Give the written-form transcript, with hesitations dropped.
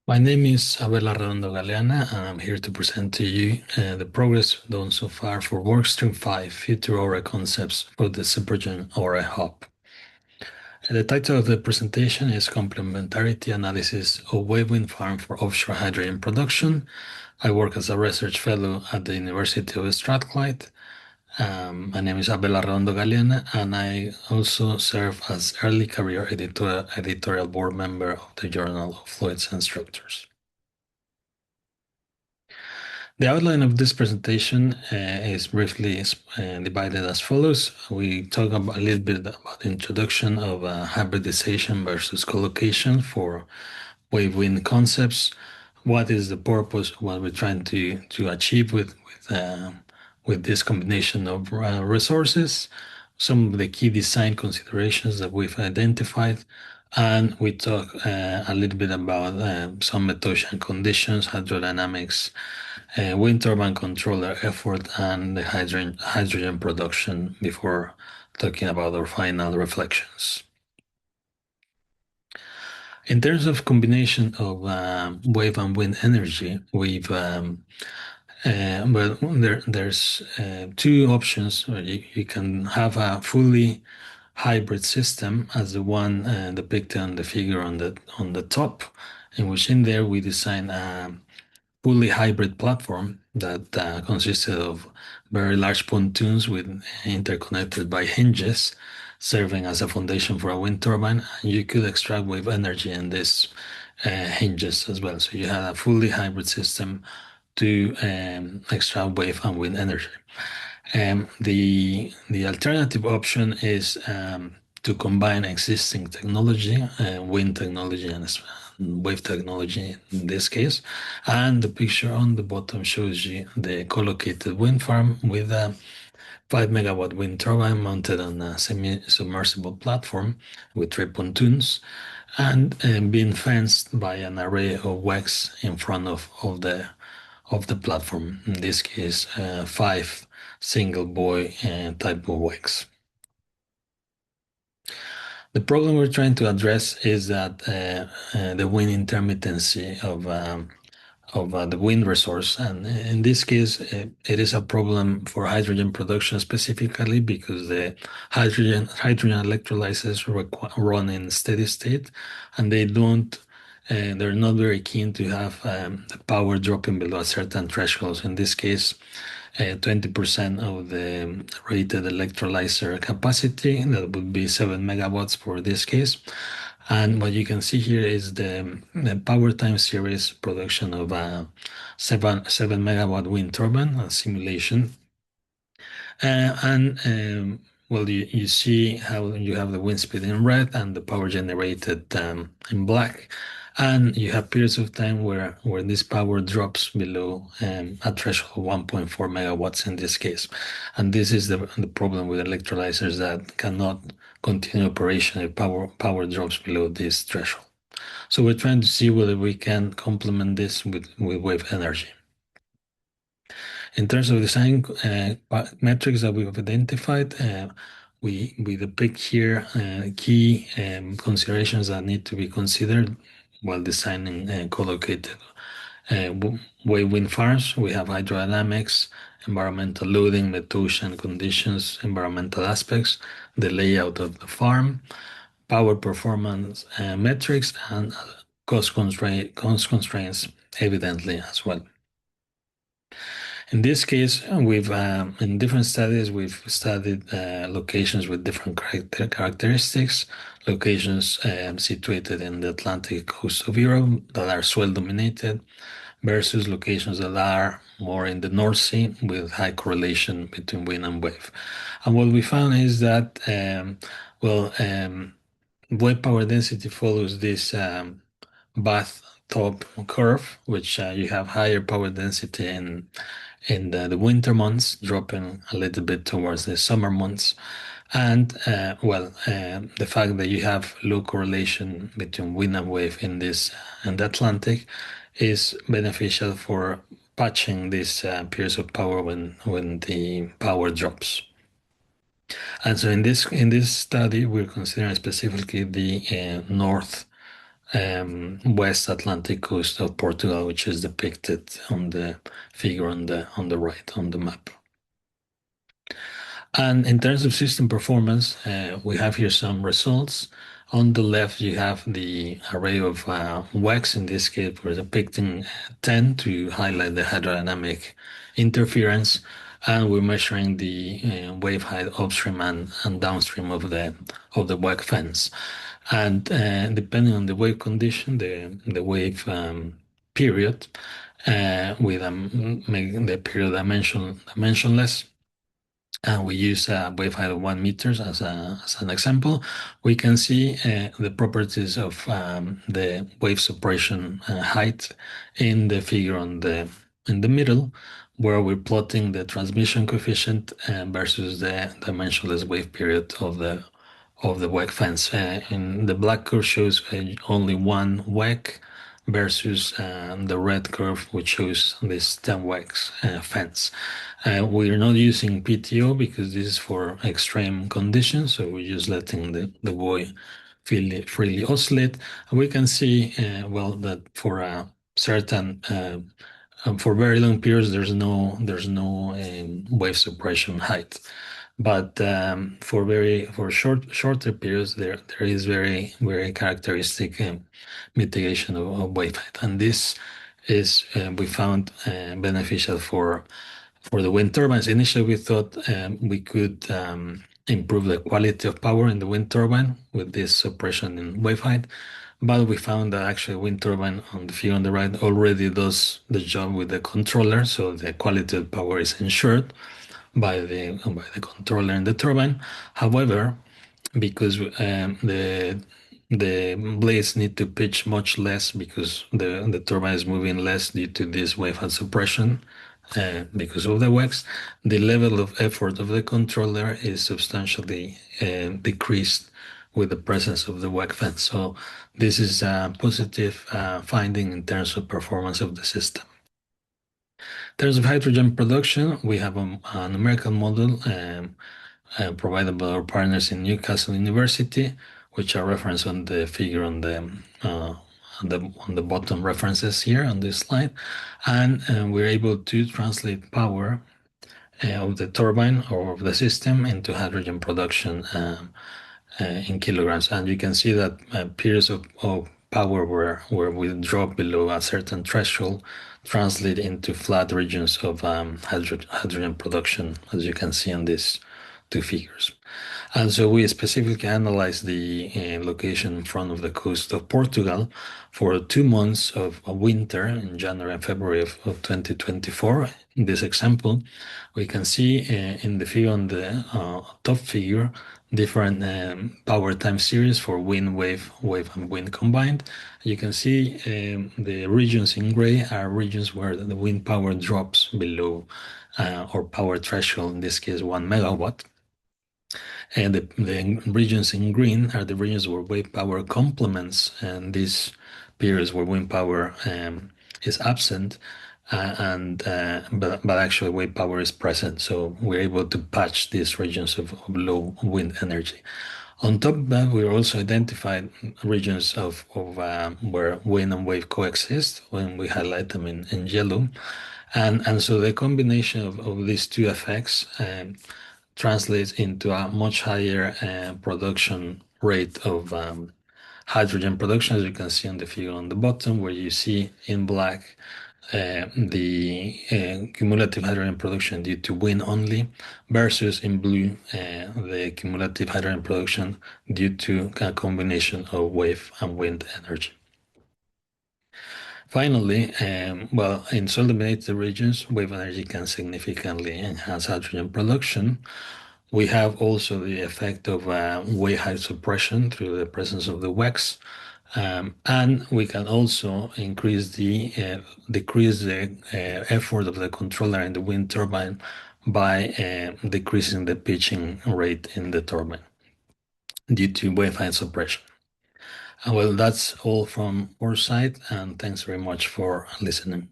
My name is Abela Redondo Galeana, and I'm here to present to you the progress done so far for Workstream 5 Future Aura Concepts for the Supergen Aura Hub. The title of the presentation is Complementarity Analysis of Wave Wind Farm for Offshore Hydrogen Production. I work as a research fellow at the University of Strathclyde. My name is Abela Redondo Galeana, and I also serve as early career editorial board member of the Journal of Fluids and Structures. The outline of this presentation is briefly divided as follows. We talk about a little bit about the introduction of hybridization versus collocation for wave wind concepts. What is the purpose? What we're trying to achieve with this combination of resources? Some of the key design considerations that we've identified, and we talk a little bit about some Metosian conditions, hydrodynamics, wind turbine controller effort, and the hydrogen production before talking about our final reflections. In terms of combination of wave and wind energy, there's two options. You can have a fully hybrid system as the one depicted on the figure on the top, in which in there we design a fully hybrid platform that consisted of very large pontoons interconnected by hinges, serving as a foundation for a wind turbine. And you could extract wave energy in these hinges as well. So you had a fully hybrid system to extract wave and wind energy. The alternative option is to combine existing technology, wind technology and wave technology in this case. And the picture on the bottom shows you the collocated wind farm with a 5 MW wind turbine mounted on a semi-submersible platform with three pontoons and being fenced by an array of wacks in front of the platform. In this case, five single buoy type of wacks. The problem we're trying to address is that the wind intermittency of the wind resource, and in this case, it is a problem for hydrogen production specifically because the hydrogen electrolyzers run in steady state, and they're not very keen to have the power dropping below a certain threshold. In this case, 20% of the rated electrolyzer capacity, that would be 7 MW for this case. And what you can see here is the power time series production of a 7 MW wind turbine, a simulation. Well, you see how you have the wind speed in red and the power generated in black. And you have periods of time where this power drops below a threshold of 1.4 MW in this case. And this is the problem with electrolyzers that cannot continue operation if power drops below this threshold. So we're trying to see whether we can complement this with wave energy. In terms of design metrics that we've identified, we depict here key considerations that need to be considered while designing collocated wave wind farms. We have hydrodynamics, environmental loading, Metosian conditions, environmental aspects, the layout of the farm, power performance metrics, and cost constraints evidently as well. In this case, in different studies, we've studied locations with different characteristics, locations situated in the Atlantic coast of Europe that are swell dominated versus locations that are more in the North Sea with high correlation between wind and wave. And what we found is that, wave power density follows this bathtub curve, which you have higher power density in the winter months, dropping a little bit towards the summer months. And the fact that you have low correlation between wind and wave in the Atlantic is beneficial for patching these periods of power when the power drops. And so in this study, we're considering specifically the north West Atlantic coast of Portugal, which is depicted on the figure on the right on the map. And in terms of system performance, we have here some results. On the left, you have the array of WECs. In this case, we're depicting 10 to highlight the hydrodynamic interference. And we're measuring the wave height upstream and downstream of the WEC fence. And depending on the wave condition, the wave period, with making the period dimensionless, and we use a wave height of 1 meters as an example, we can see the properties of the wave suppression height in the figure in the middle, where we're plotting the transmission coefficient versus the dimensionless wave period of the WEC fence. In the black curve shows only one WEC versus the red curve, which shows this 10 WECs fence. We're not using PTO because this is for extreme conditions, so we're just letting the buoy freely oscillate. And we can see, well, that for a certain for very long periods, there's no wave suppression height. But for shorter periods, there is very characteristic mitigation of wave height, and this is we found beneficial for the wind turbines. Initially, we thought we could improve the quality of power in the wind turbine with this suppression in wave height, but we found that actually wind turbine on the view on the right already does the job with the controller, so the quality of power is ensured by the controller in the turbine. However, because the blades need to pitch much less because the turbine is moving less due to this wave height suppression, because of the WECs, the level of effort of the controller is substantially decreased with the presence of the WEC fence. So this is a positive finding in terms of performance of the system. In terms of hydrogen production, we have a numerical model provided by our partners in Newcastle University, which are referenced on the figure on the bottom references here on this slide, and we're able to translate power of the turbine or of the system into hydrogen production in kilograms. And you can see that periods of power where we drop below a certain threshold translate into flat regions of hydrogen production, as you can see on these two figures. And so we specifically analyzed the location in front of the coast of Portugal for 2 months of winter in January and February of 2024. In this example, we can see in the figure on the top figure different power time series for wind, wave, and wind combined. You can see the regions in gray are regions where the wind power drops below our power threshold, in this case 1 megawatt. And the regions in green are the regions where wave power complements, and these periods where wind power is absent, but actually wave power is present. So we're able to patch these regions of low wind energy. On top of that, we also identified regions of where wind and wave coexist when we highlight them in yellow. And so the combination of these two effects translates into a much higher production rate of hydrogen production, as you can see on the figure on the bottom, where you see in black the cumulative hydrogen production due to wind only, versus in blue the cumulative hydrogen production due to a combination of wave and wind energy. Finally, well, in soil-dominated regions, wave energy can significantly enhance hydrogen production. We have also the effect of wave height suppression through the presence of the WECs, and we can also decrease the effort of the controller in the wind turbine by decreasing the pitching rate in the turbine due to wave height suppression. Well, that's all from our side, and thanks very much for listening.